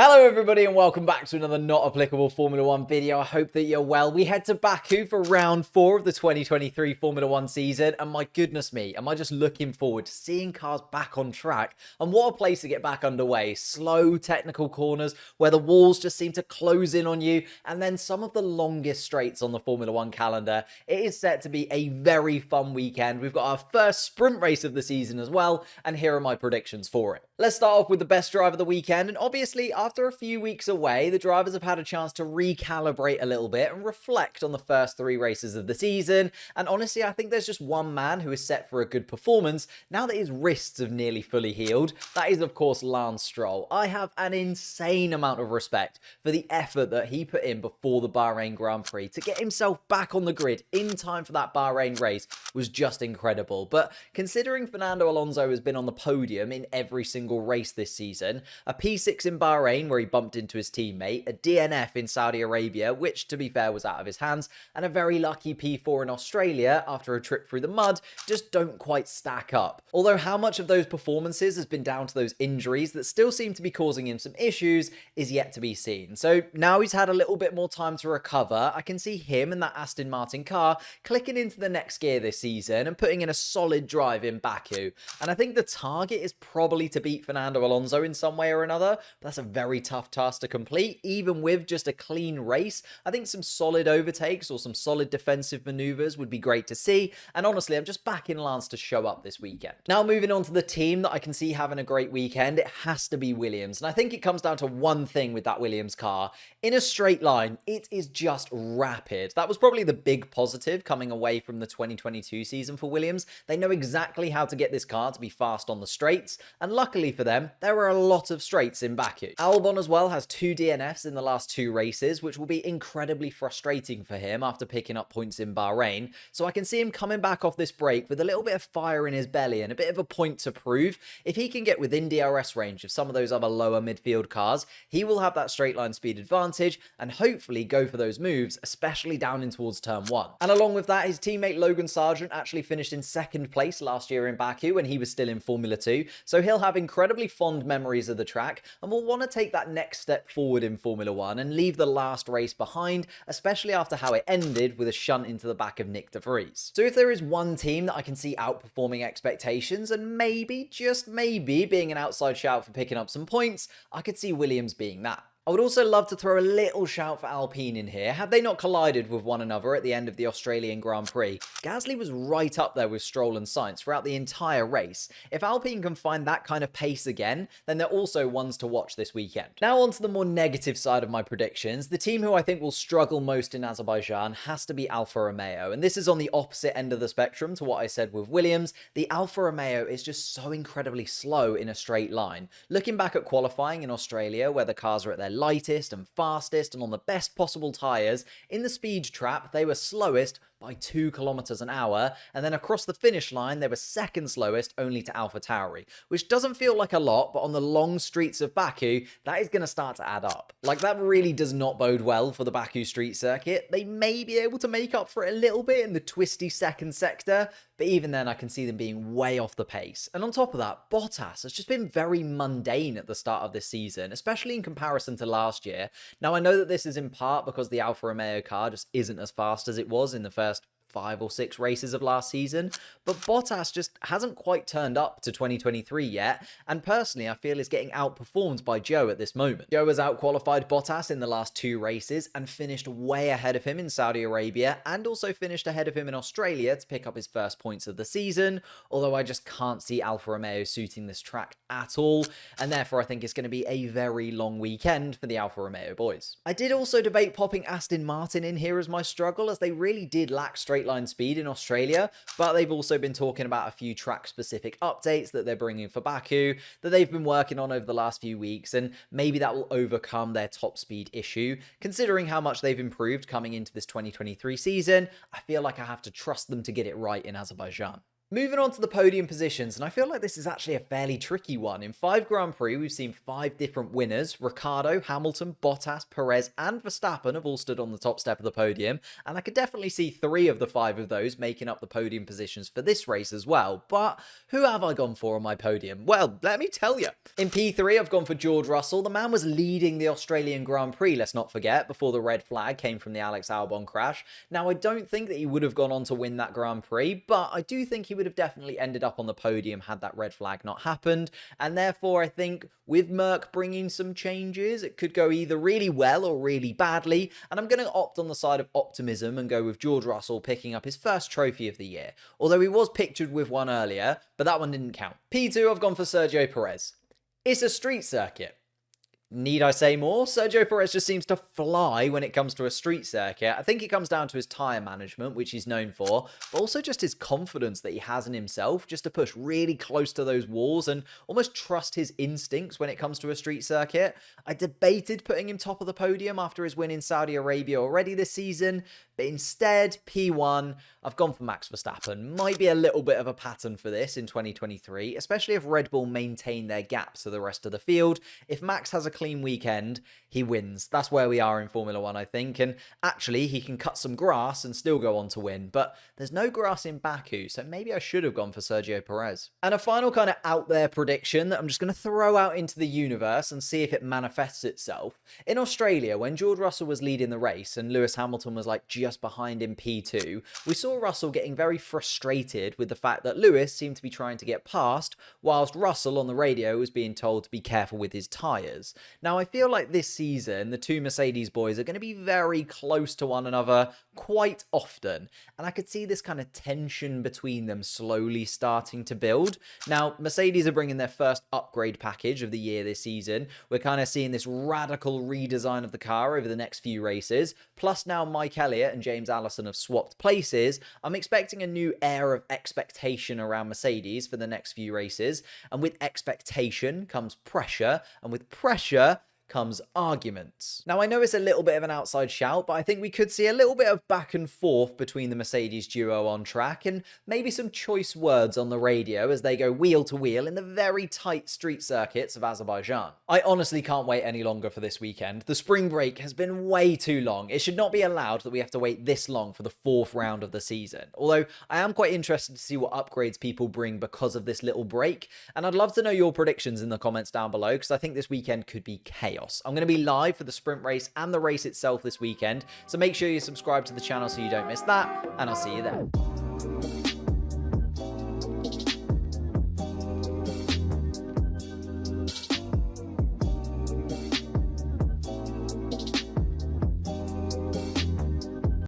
Hello everybody and welcome back to another not applicable Formula 1 video. I hope that you're well. We head to Baku for round 4 of the 2023 Formula 1 season, and my goodness me, am I just looking forward to seeing cars back on track. And what a place to get back underway. Slow technical corners where the walls just seem to close in on you, and then some of the longest straights on the Formula 1 calendar. It is set to be a very fun weekend. We've got our first sprint race of the season as well, and here are my predictions for it. Let's start off with the best drive of the weekend, and obviously after a few weeks away, the drivers have had a chance to recalibrate a little bit and reflect on the first 3 races of the season. And honestly, I think there's just one man who is set for a good performance now that his wrists have nearly fully healed. That is, of course, Lance Stroll. I have an insane amount of respect for the effort that he put in before the Bahrain Grand Prix to get himself back on the grid in time for that Bahrain race was just incredible. But considering Fernando Alonso has been on the podium in every single race this season, a P6 in Bahrain where he bumped into his teammate, a DNF in Saudi Arabia, which to be fair was out of his hands, and a very lucky P4 in Australia after a trip through the mud just don't quite stack up. Although how much of those performances has been down to those injuries that still seem to be causing him some issues is yet to be seen. So now he's had a little bit more time to recover, I can see him and that Aston Martin car clicking into the next gear this season and putting in a solid drive in Baku. And I think the target is probably to beat Fernando Alonso in some way or another, but that's a very tough task to complete, even with just a clean race. I think some solid overtakes or some solid defensive maneuvers would be great to see, and honestly, I'm just backing Lance to show up this weekend. Now, moving on to the team that I can see having a great weekend, it has to be Williams, and I think it comes down to one thing with that Williams car. In a straight line, it is just rapid. That was probably the big positive coming away from the 2022 season for Williams. They know exactly how to get this car to be fast on the straights, and luckily for them, there are a lot of straights in Baku. Albon as well has 2 DNFs in the last 2 races, which will be incredibly frustrating for him after picking up points in Bahrain. So I can see him coming back off this break with a little bit of fire in his belly and a bit of a point to prove. If he can get within DRS range of some of those other lower midfield cars, he will have that straight line speed advantage and hopefully go for those moves, especially down in towards turn 1. And along with that, his teammate Logan Sargent actually finished in 2nd place last year in Baku when he was still in Formula 2, so he'll have incredibly fond memories of the track and will want to take that next step forward in Formula 1 and leave the last race behind, especially after how it ended with a shunt into the back of Nick de Vries. So if there is one team that I can see outperforming expectations and maybe, just maybe, being an outside shout for picking up some points, I could see Williams being that. I would also love to throw a little shout for Alpine in here. Had they not collided with one another at the end of the Australian Grand Prix, Gasly was right up there with Stroll and Sainz throughout the entire race. If Alpine can find that kind of pace again, then they're also ones to watch this weekend. Now on to the more negative side of my predictions. The team who I think will struggle most in Azerbaijan has to be Alfa Romeo, and this is on the opposite end of the spectrum to what I said with Williams. The Alfa Romeo is just so incredibly slow in a straight line. Looking back at qualifying in Australia, where the cars are at their lightest and fastest and on the best possible tyres, in the speed trap they were slowest by 2 kilometers an hour, and then across the finish line they were 2nd slowest only to AlphaTauri, which doesn't feel like a lot, but on the long streets of Baku that is going to start to add up. Like, that really does not bode well for the Baku street circuit. They may be able to make up for it a little bit in the twisty 2nd sector, but even then I can see them being way off the pace. And on top of that, Bottas has just been very mundane at the start of this season, especially in comparison to last year. Now, I know that this is in part because the Alfa Romeo car just isn't as fast as it was in the first 5 or 6 races of last season, but Bottas just hasn't quite turned up to 2023 yet, and personally I feel is getting outperformed by Joe at this moment. Joe has outqualified Bottas in the last 2 races and finished way ahead of him in Saudi Arabia, and also finished ahead of him in Australia to pick up his first points of the season, although I just can't see Alfa Romeo suiting this track at all, and therefore I think it's going to be a very long weekend for the Alfa Romeo boys. I did also debate popping Aston Martin in here as my struggle, as they really did lack straight line speed in Australia, but they've also been talking about a few track specific updates that they're bringing for Baku that they've been working on over the last few weeks, and maybe that will overcome their top speed issue. Considering how much they've improved coming into this 2023 season, I feel like I have to trust them to get it right in Azerbaijan. Moving on to the podium positions, and I feel like this is actually a fairly tricky one. In 5 Grand Prix, we've seen 5 different winners. Ricciardo, Hamilton, Bottas, Perez, and Verstappen have all stood on the top step of the podium, and I could definitely see 3 of the 5 of those making up the podium positions for this race as well. But who have I gone for on my podium? Well, let me tell you. In P3, I've gone for George Russell. The man was leading the Australian Grand Prix, let's not forget, before the red flag came from the Alex Albon crash. Now, I don't think that he would have gone on to win that Grand Prix, but I do think he would have definitely ended up on the podium had that red flag not happened. And therefore, I think with Merc bringing some changes, it could go either really well or really badly. And I'm going to opt on the side of optimism and go with George Russell picking up his first trophy of the year. Although he was pictured with one earlier, but that one didn't count. P2, I've gone for Sergio Perez. It's a street circuit. Need I say more? Sergio Perez just seems to fly when it comes to a street circuit. I think it comes down to his tyre management, which he's known for, but also just his confidence that he has in himself, just to push really close to those walls and almost trust his instincts when it comes to a street circuit. I debated putting him top of the podium after his win in Saudi Arabia already this season, but instead, P1, I've gone for Max Verstappen. Might be a little bit of a pattern for this in 2023, especially if Red Bull maintain their gaps to the rest of the field. If Max has a clean weekend, he wins. That's where we are in Formula 1, I think. And actually, he can cut some grass and still go on to win. But there's no grass in Baku, so maybe I should have gone for Sergio Perez. And a final kind of out there prediction that I'm just going to throw out into the universe and see if it manifests itself. In Australia, when George Russell was leading the race and Lewis Hamilton was like just behind in P2, we saw Russell getting very frustrated with the fact that Lewis seemed to be trying to get past, whilst Russell on the radio was being told to be careful with his tyres. Now, I feel like this season, the two Mercedes boys are going to be very close to one another quite often, and I could see this kind of tension between them slowly starting to build. Now, Mercedes are bringing their first upgrade package of the year this season. We're kind of seeing this radical redesign of the car over the next few races, plus now Mike Elliott and James Allison have swapped places. I'm expecting a new air of expectation around Mercedes for the next few races, and with expectation comes pressure, and with pressure comes arguments. Now, I know it's a little bit of an outside shout, but I think we could see a little bit of back and forth between the Mercedes duo on track and maybe some choice words on the radio as they go wheel to wheel in the very tight street circuits of Azerbaijan. I honestly can't wait any longer for this weekend. The spring break has been way too long. It should not be allowed that we have to wait this long for the 4th round of the season. Although I am quite interested to see what upgrades people bring because of this little break, and I'd love to know your predictions in the comments down below because I think this weekend could be chaos. I'm going to be live for the sprint race and the race itself this weekend, so make sure you subscribe to the channel so you don't miss that, and I'll see you there.